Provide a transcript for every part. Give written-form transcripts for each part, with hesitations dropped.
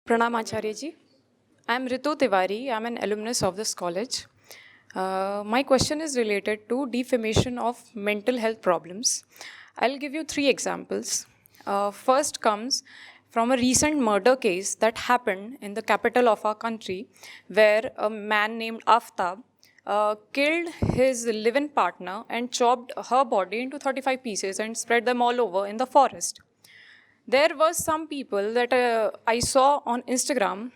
Pranam Acharya ji. I am Ritu Tiwari. I am an alumnus of this college. My question is related to defamation of mental health problems. I'll give you 3 examples. First comes from a recent murder case that happened in the capital of our country, where a man named Aftab killed his live-in partner and chopped her body into 35 pieces and spread them all over in the forest. There was some people that I saw on Instagram.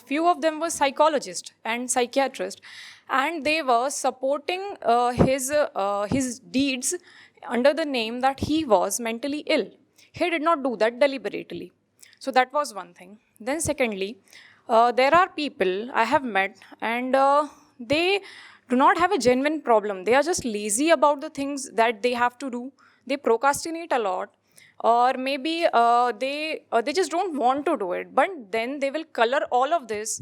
Few of them were psychologists and psychiatrists, and they were supporting his deeds under the name that he was mentally ill. He did not do that deliberately. So that was one thing. Then secondly, there are people I have met, and they do not have a genuine problem. They are just lazy about the things that they have to do. They procrastinate a lot, or maybe they just don't want to do it, but then they will color all of this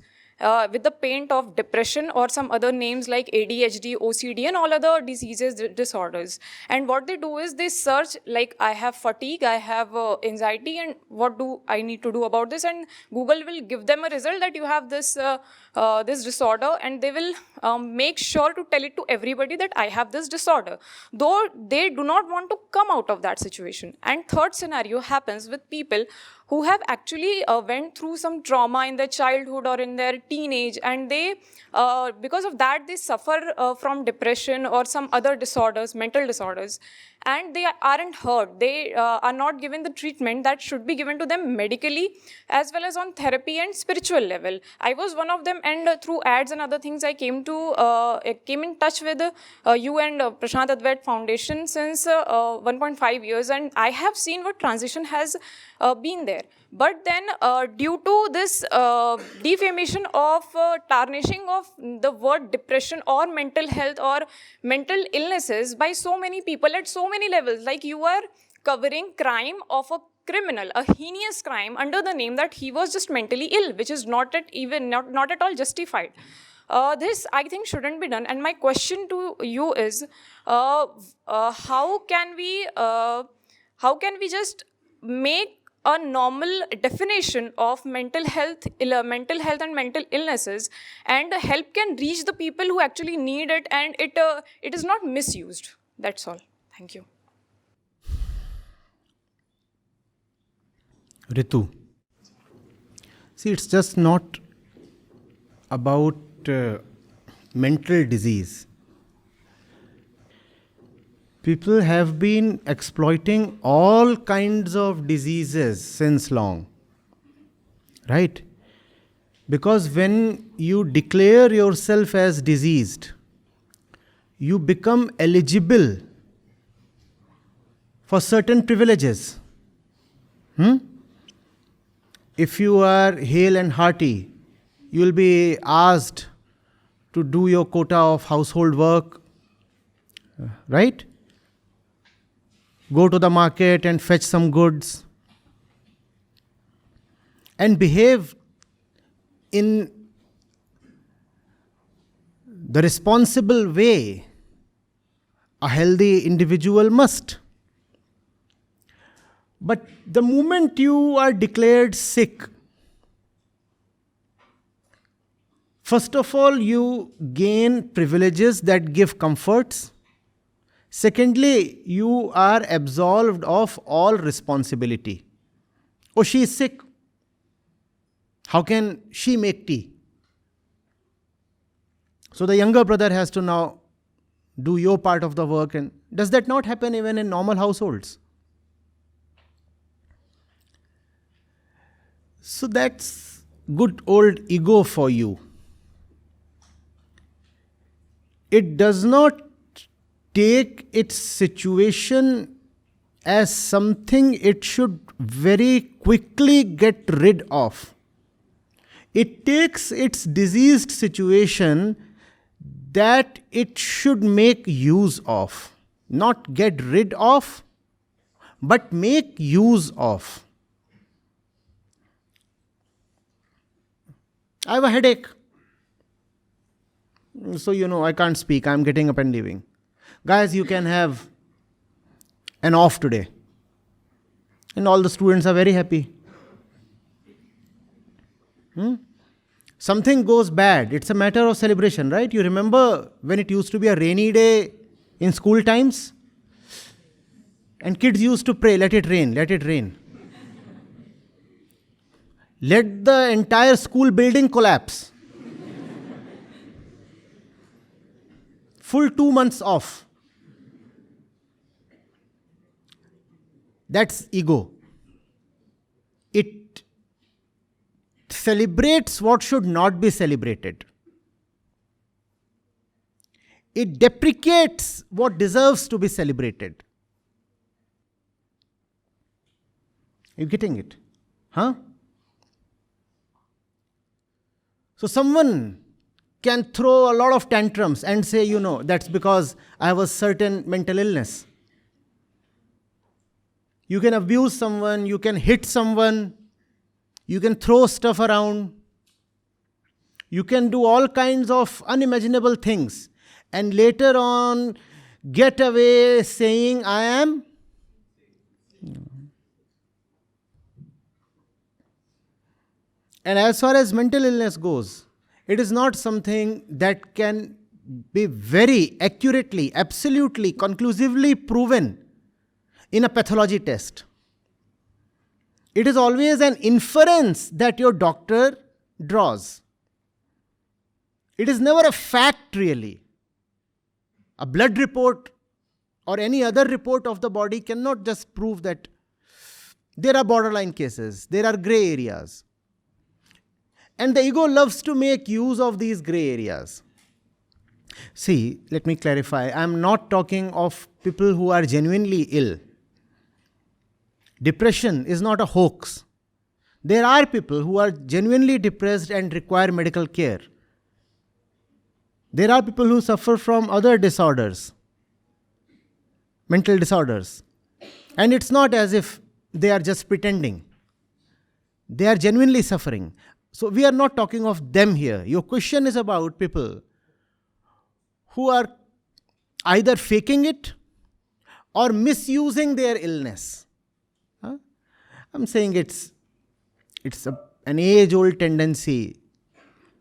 with the paint of depression or some other names like ADHD, OCD, and all other diseases, disorders. And what they do is they search like, I have fatigue, I have anxiety, and what do I need to do about this? And Google will give them a result that you have this this disorder, and they will make sure to tell it to everybody that I have this disorder, though they do not want to come out of that situation. And third scenario happens with people who have actually went through some trauma in their childhood or in their teenage, and they, because of that, they suffer from depression or some other disorders, mental disorders, and they aren't heard. They are not given the treatment that should be given to them medically, as well as on therapy and spiritual level. I was one of them, and through ads and other things, I came in touch with you and Prashant Advait Foundation since 1.5 years, and I have seen what transition has been there. But then due to this defamation of tarnishing of the word depression or mental health or mental illnesses by so many people at so many levels, like you are covering crime of a criminal, a heinous crime, under the name that he was just mentally ill, which is not at all justified. This, I think, shouldn't be done. And my question to you is, how can we just make a normal definition of mental health and mental illnesses, and help can reach the people who actually need it, and it is not misused. That's all. Thank you. Ritu, see, it's just not about mental disease. People have been exploiting all kinds of diseases since long, right? Because when you declare yourself as diseased, you become eligible for certain privileges. If you are hale and hearty, you will be asked to do your quota of household work, right? Go to the market and fetch some goods, and behave in the responsible way a healthy individual must. But the moment you are declared sick, first of all, you gain privileges that give comforts. Secondly, you are absolved of all responsibility. Oh, she is sick. How can she make tea? So the younger brother has to now do your part of the work. And does that not happen even in normal households? So that's good old ego for you. It does not take its situation as something it should very quickly get rid of. It takes its diseased situation that it should make use of. Not get rid of, but make use of. I have a headache. So, I can't speak. I'm getting up and leaving. Guys, you can have an off today. And all the students are very happy. Something goes bad, it's a matter of celebration, right? You remember when it used to be a rainy day in school times? And kids used to pray, let it rain, let it rain. Let the entire school building collapse. Full 2 months off. That's ego. It celebrates what should not be celebrated. It deprecates what deserves to be celebrated. You getting it? Huh? So someone can throw a lot of tantrums and say, that's because I have a certain mental illness. You can abuse someone, you can hit someone, you can throw stuff around, you can do all kinds of unimaginable things, and later on get away saying, I am. And as far as mental illness goes, it is not something that can be very accurately, absolutely, conclusively proven in a pathology test. It is always an inference that your doctor draws. It is never a fact really. A blood report or any other report of the body cannot just prove that. There are borderline cases, there are gray areas. And the ego loves to make use of these gray areas. See, let me clarify. I am not talking of people who are genuinely ill. Depression is not a hoax. There are people who are genuinely depressed and require medical care. There are people who suffer from other disorders, mental disorders. And it's not as if they are just pretending. They are genuinely suffering. So we are not talking of them here. Your question is about people who are either faking it or misusing their illness. I'm saying it's an age-old tendency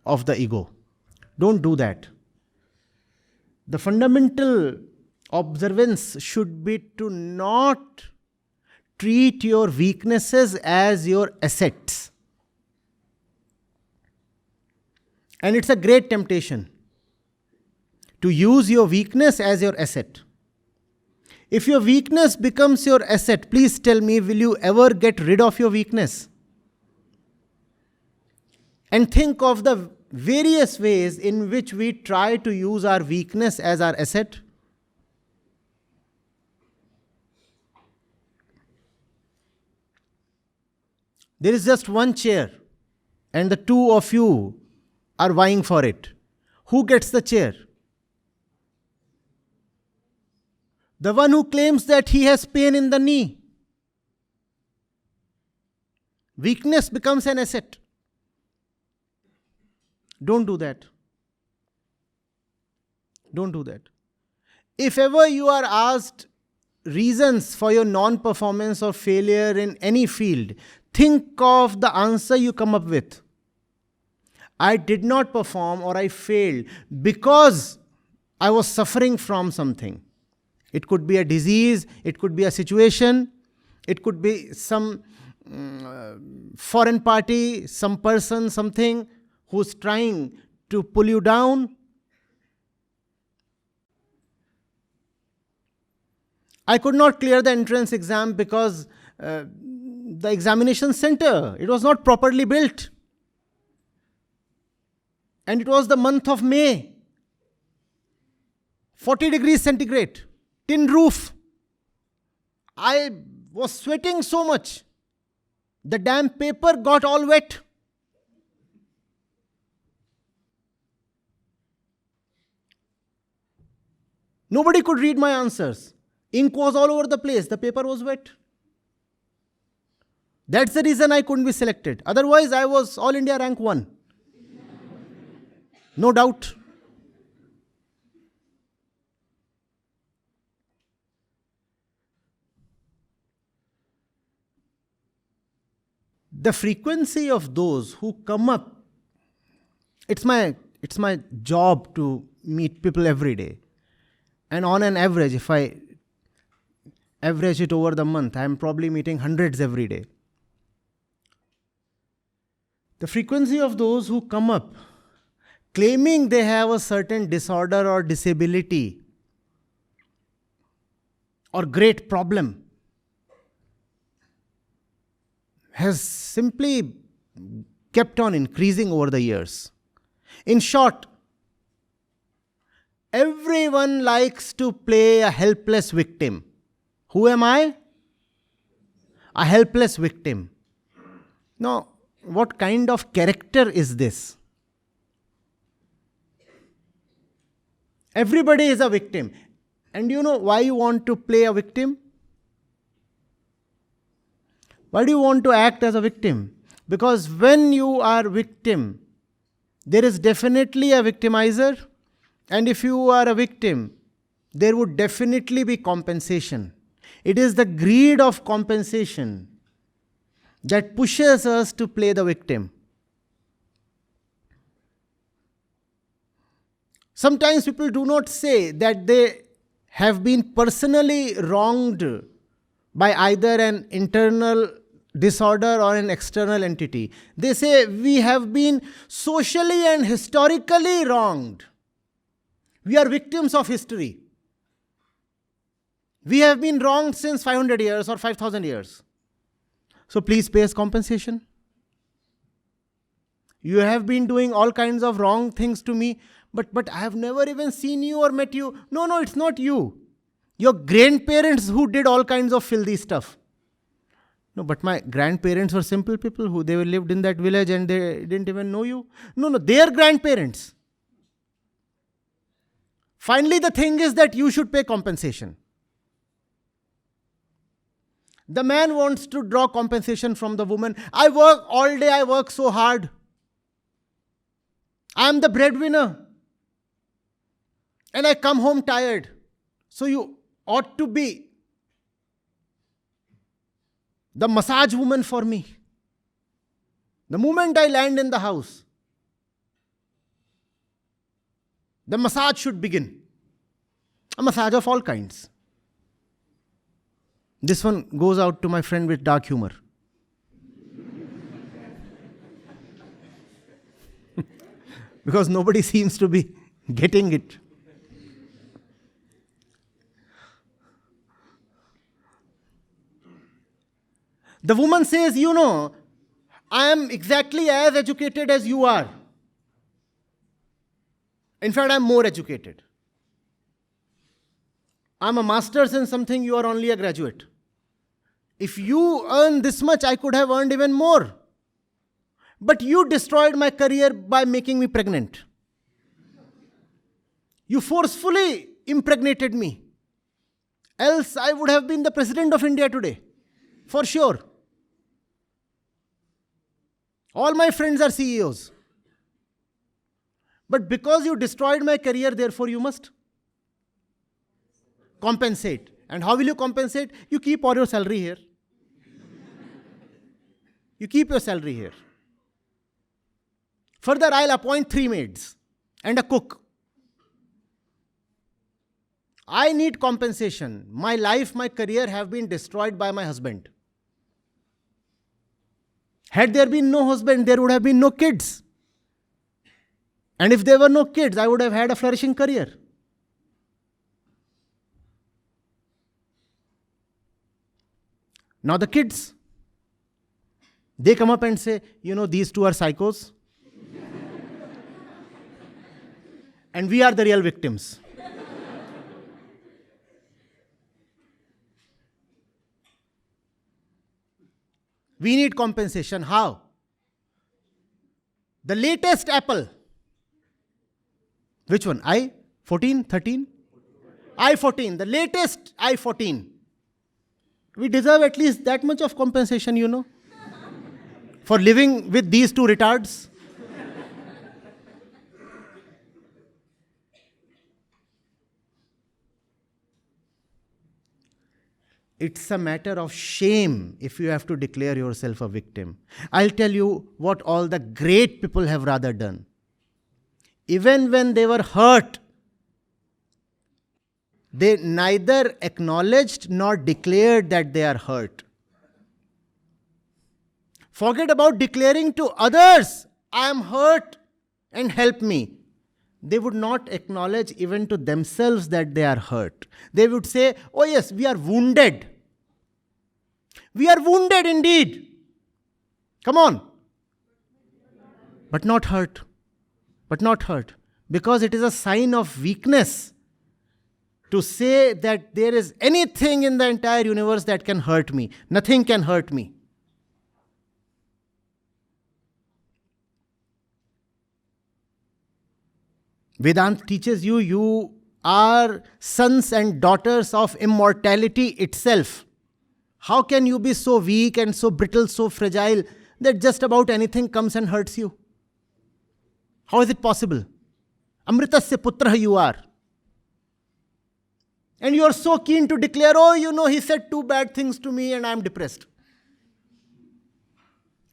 of the ego. Don't do that. The fundamental observance should be to not treat your weaknesses as your assets. And it's a great temptation to use your weakness as your asset. If your weakness becomes your asset, please tell me, will you ever get rid of your weakness? And think of the various ways in which we try to use our weakness as our asset. There is just one chair, and the two of you are vying for it. Who gets the chair? The one who claims that he has pain in the knee. Weakness becomes an asset. Don't do that. Don't do that. If ever you are asked reasons for your non-performance or failure in any field, think of the answer you come up with. I did not perform or I failed because I was suffering from something. It could be a disease, it could be a situation, it could be some foreign party, some person, something who's trying to pull you down. I could not clear the entrance exam because the examination center, it was not properly built. And it was the month of May. 40 degrees centigrade. Tin roof. I was sweating so much. The damn paper got all wet. Nobody could read my answers. Ink was all over the place. The paper was wet. That's the reason I couldn't be selected. Otherwise, I was All India rank 1. No doubt. the frequency of those who come up, it's my job to meet people every day. And on an average, if I average it over the month, I'm probably meeting hundreds every day. The frequency of those who come up claiming they have a certain disorder or disability or great problem has simply kept on increasing over the years. In short, everyone likes to play a helpless victim. Who am I? A helpless victim. Now, what kind of character is this? Everybody is a victim. And you know why you want to play a victim? Why do you want to act as a victim? Because when you are victim, there is definitely a victimizer. And if you are a victim, there would definitely be compensation. It is the greed of compensation that pushes us to play the victim. Sometimes people do not say that they have been personally wronged by either an internal disorder or an external entity. They say we have been socially and historically wronged. We are victims of history. We have been wronged since 500 years or 5,000 years. So please pay us compensation. You have been doing all kinds of wrong things to me, but I have never even seen you or met you. No, it's not you. Your grandparents who did all kinds of filthy stuff. No, but my grandparents were simple people who they lived in that village and they didn't even know you. No, their grandparents. Finally, the thing is that you should pay compensation. The man wants to draw compensation from the woman. I work all day, I work so hard. I am the breadwinner. And I come home tired. So you ought to be the massage woman for me. The moment I land in the house, the massage should begin. A massage of all kinds. This one goes out to my friend with dark humor. Because nobody seems to be getting it. The woman says, I am exactly as educated as you are. In fact, I am more educated. I am a master's in something, you are only a graduate. If you earn this much, I could have earned even more. But you destroyed my career by making me pregnant. You forcefully impregnated me. Else I would have been the president of India today. For sure. All my friends are CEOs. But because you destroyed my career, therefore you must compensate. And how will you compensate? You keep all your salary here. You keep your salary here. Further, I'll appoint 3 maids and a cook. I need compensation. My life, my career have been destroyed by my husband. Had there been no husband, there would have been no kids. And if there were no kids, I would have had a flourishing career. Now the kids, they come up and say, these two are psychos. And we are the real victims. We need compensation. How? The latest Apple. Which one? i14, 13? i14, the latest i14. We deserve at least that much of compensation, for living with these two retards. It's a matter of shame if you have to declare yourself a victim. I'll tell you what all the great people have rather done. Even when they were hurt, they neither acknowledged nor declared that they are hurt. Forget about declaring to others, I am hurt and help me. They would not acknowledge even to themselves that they are hurt. They would say, oh yes, we are wounded. We are wounded indeed. Come on. But not hurt. But not hurt. Because it is a sign of weakness to say that there is anything in the entire universe that can hurt me. Nothing can hurt me. Vedanta teaches you, you are sons and daughters of immortality itself. How can you be so weak and so brittle, so fragile that just about anything comes and hurts you? How is it possible? Amritasya putra you are. And you are so keen to declare, oh, he said 2 bad things to me and I am depressed.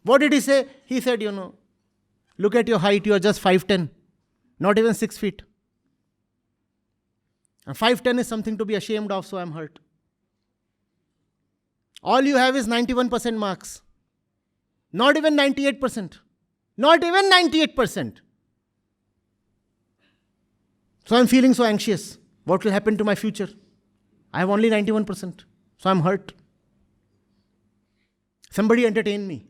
What did he say? He said, look at your height, you are just 5'10", not even 6 feet. And 5'10" is something to be ashamed of, so I am hurt. All you have is 91% marks. Not even 98%. Not even 98%. So I'm feeling so anxious. What will happen to my future? I have only 91%. So I'm hurt. Somebody entertain me.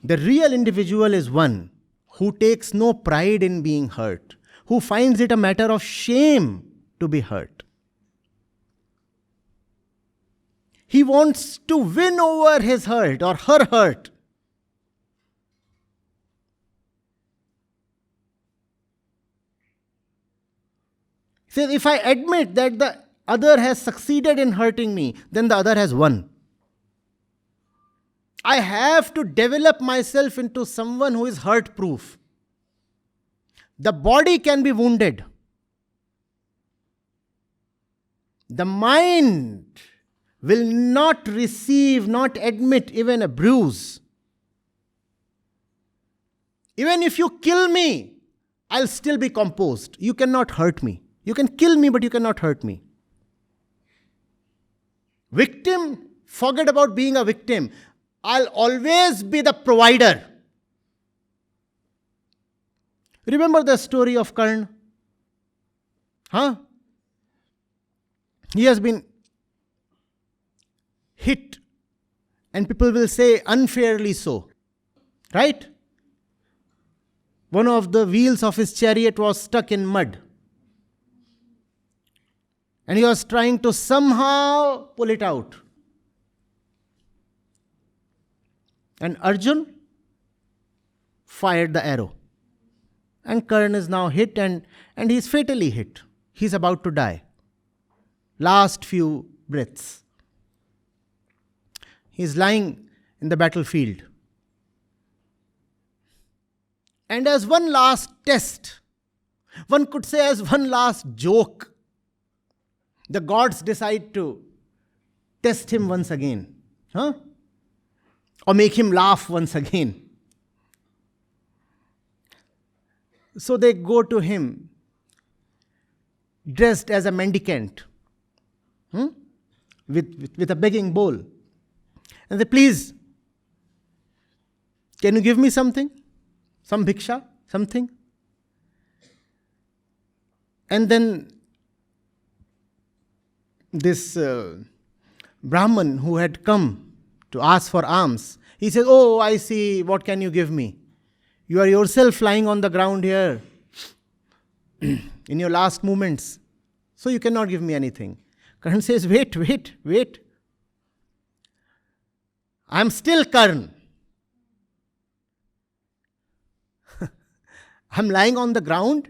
The real individual is one who takes no pride in being hurt, who finds it a matter of shame to be hurt. He wants to win over his hurt or her hurt. He says, if I admit that the other has succeeded in hurting me, then the other has won. I have to develop myself into someone who is hurt-proof. The body can be wounded. The mind will not receive, not admit even a bruise. Even if you kill me, I'll still be composed. You cannot hurt me. You can kill me, but you cannot hurt me. Victim, forget about being a victim. I'll always be the provider. Remember the story of Karna? He has been hit, and people will say unfairly so. Right? One of the wheels of his chariot was stuck in mud. And he was trying to somehow pull it out. And Arjun fired the arrow. And Karna is now hit and he is fatally hit. He is about to die. Last few breaths. He is lying in the battlefield. And as one last test, one could say as one last joke, the gods decide to test him once again. Or make him laugh once again. So they go to him dressed as a mendicant with a begging bowl. And they, please, can you give me something? Some bhiksha? Something? And then this Brahman who had come to ask for alms, he says, oh, I see, what can you give me? You are yourself lying on the ground here in your last moments, so you cannot give me anything. Karna says, wait. I am still Karna. I am lying on the ground.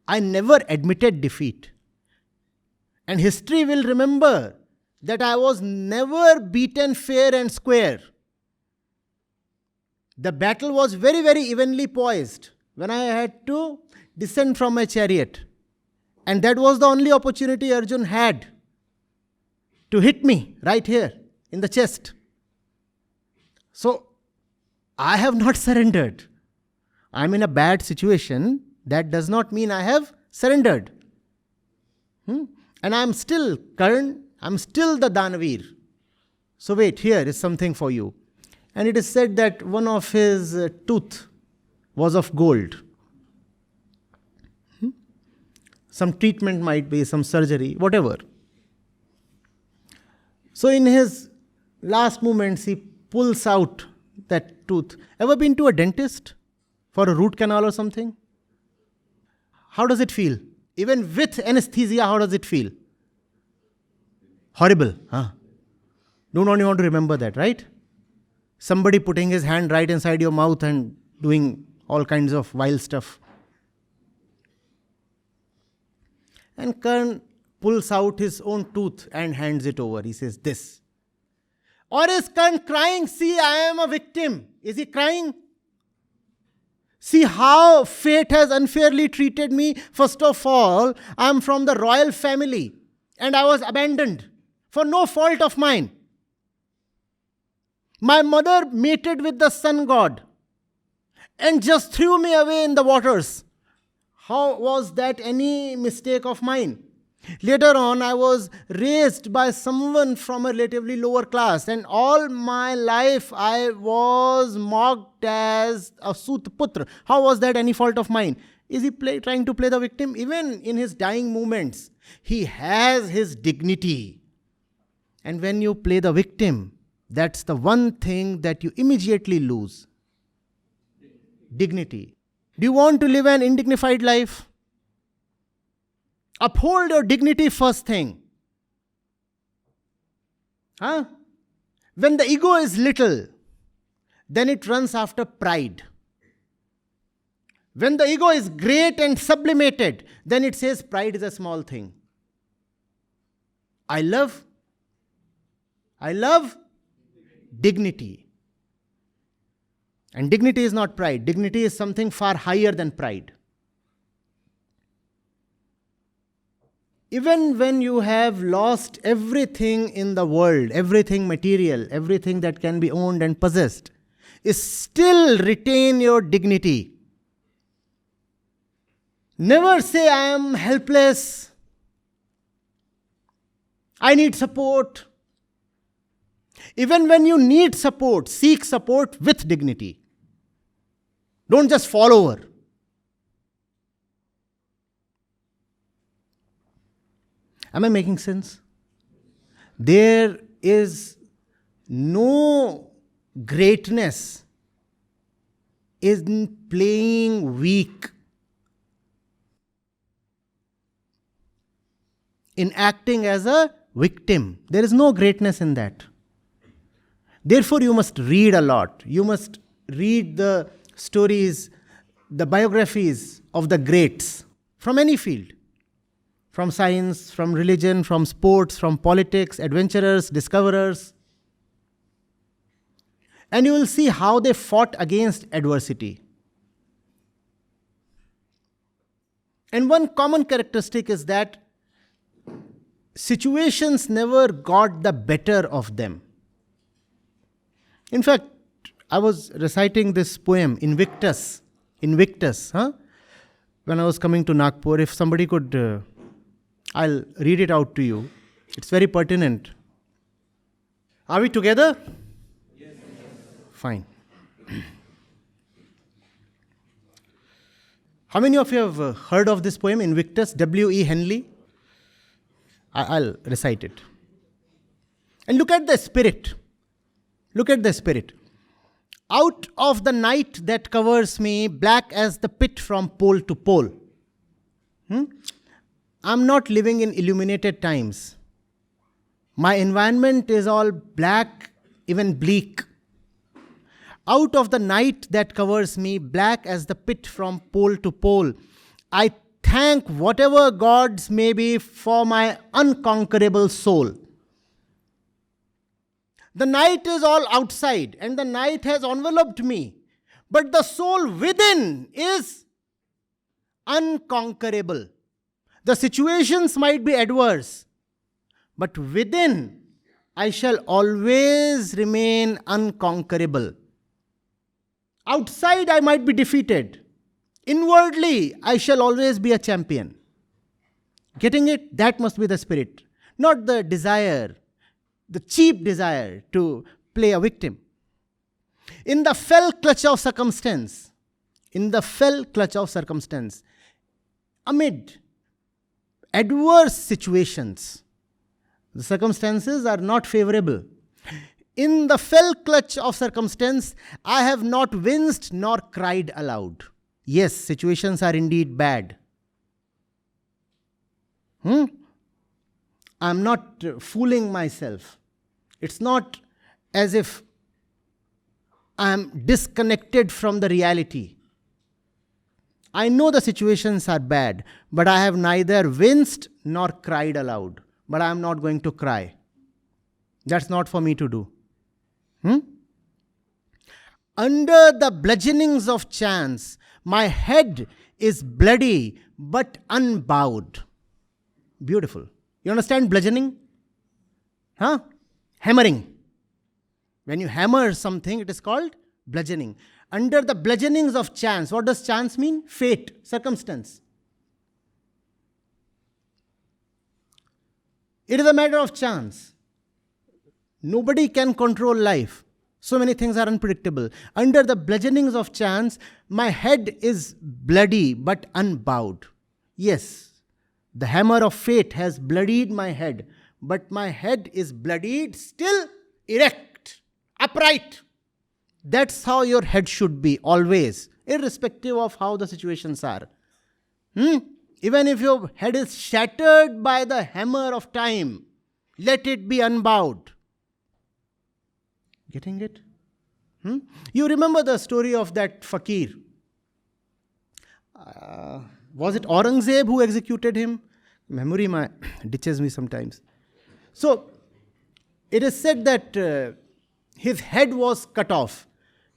I never admitted defeat. And history will remember that I was never beaten fair and square. The battle was very, very evenly poised when I had to descend from my chariot. And that was the only opportunity Arjun had to hit me right here in the chest. So, I have not surrendered. I'm in a bad situation. That does not mean I have surrendered. And I'm still Karn, I'm still the Danavir. So wait, here is something for you. And it is said that one of his tooth was of gold. Some treatment might be, some surgery, whatever. So in his last moments, he pulls out that tooth. Ever been to a dentist for a root canal or something? How does it feel? Even with anesthesia, how does it feel? Horrible, huh? Don't only want to remember that, right? Somebody putting his hand right inside your mouth and doing all kinds of wild stuff. And Karn pulls out his own tooth and hands it over. He says, this. Or is Karn crying? See, I am a victim. Is he crying? See how fate has unfairly treated me. First of all, I am from the royal family and I was abandoned for no fault of mine. My mother mated with the sun god and just threw me away in the waters. How was that any mistake of mine? Later on, I was raised by someone from a relatively lower class, and all my life I was mocked as a Sutputra. How was that any fault of mine? Is he trying to play the victim? Even in his dying moments, he has his dignity. And when you play the victim, that's the one thing that you immediately lose. Dignity. Do you want to live an indignified life? Uphold your dignity first thing. When the ego is little, then it runs after pride. When the ego is great and sublimated, then it says pride is a small thing. I love dignity. And dignity is not pride. Dignity is something far higher than pride. Even when you have lost everything in the world, everything material, everything that can be owned and possessed, still retain your dignity. Never say, I am helpless. I need support. Even when you need support, seek support with dignity. Don't just fall over. Am I making sense? There is no greatness in playing weak, in acting as a victim. There is no greatness in that. Therefore, you must read a lot. You must read the stories, the biographies of the greats from any field. From science, from religion, from sports, from politics, adventurers, discoverers. And you will see how they fought against adversity. And one common characteristic is that situations never got the better of them. In fact, I was reciting this poem, Invictus, when I was coming to Nagpur. If somebody could, I'll read it out to you. It's very pertinent. Are we together? Yes. Fine. How many of you have heard of this poem, Invictus, W.E. Henley? I'll recite it. And look at the spirit. Look at the spirit. Out of the night that covers me, black as the pit from pole to pole. I'm not living in illuminated times. My environment is all black, even bleak. Out of the night that covers me, black as the pit from pole to pole, I thank whatever gods may be for my unconquerable soul. The night is all outside and the night has enveloped me, but the soul within is unconquerable. The situations might be adverse, but within, I shall always remain unconquerable. Outside, I might be defeated. Inwardly, I shall always be a champion. Getting it? That must be the spirit. Not the desire, the cheap desire to play a victim. In the fell clutch of circumstance, amid adverse situations, the circumstances are not favorable. In the fell clutch of circumstance, I have not winced nor cried aloud. Yes, situations are indeed bad. I'm not fooling myself. It's not as if I'm disconnected from the reality. I know the situations are bad, but I have neither winced nor cried aloud. But I am not going to cry. That's not for me to do. Under the bludgeonings of chance, my head is bloody but unbowed. Beautiful. You understand bludgeoning? Hammering. When you hammer something, it is called bludgeoning. Under the bludgeonings of chance. What does chance mean? Fate, circumstance. It is a matter of chance. Nobody can control life. So many things are unpredictable. Under the bludgeonings of chance, my head is bloody but unbowed. Yes, the hammer of fate has bloodied my head, but my head is bloodied, still erect, upright. That's how your head should be, always, irrespective of how the situations are. Even if your head is shattered by the hammer of time, let it be unbowed. Getting it? You remember the story of that fakir. Was it Aurangzeb who executed him? Memory ditches me sometimes. So, it is said that his head was cut off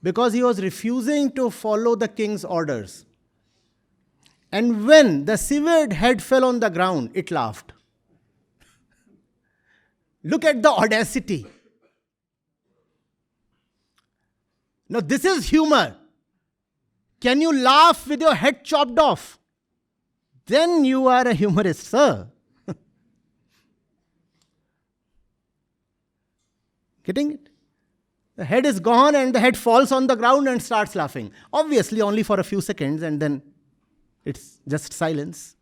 because he was refusing to follow the king's orders. And when the severed head fell on the ground, it laughed. Look at the audacity. Now, this is humor. Can you laugh with your head chopped off? Then you are a humorist, sir. Getting it? The head is gone and the head falls on the ground and starts laughing. Obviously, only for a few seconds, and then it's just silence.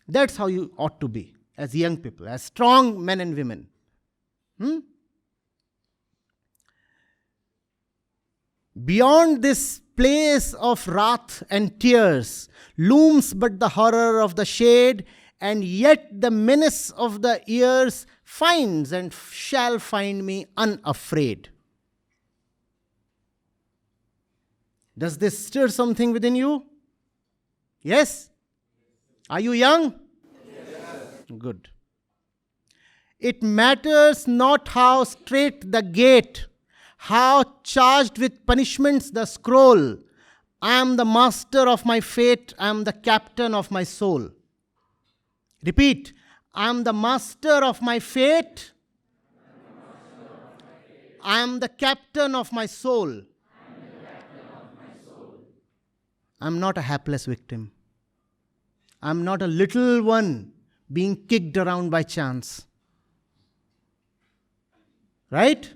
That's how you ought to be as young people, as strong men and women. Beyond this place of wrath and tears looms but the horror of the shade, and yet the menace of the years finds and shall find me unafraid. Does this stir something within you? Yes? Are you young? Yes. Good. It matters not how straight the gate, how charged with punishments the scroll. I am the master of my fate. I am the captain of my soul. Repeat. I am the master of my fate. I am the captain of my soul. I am not a hapless victim. I am not a little one being kicked around by chance. Right?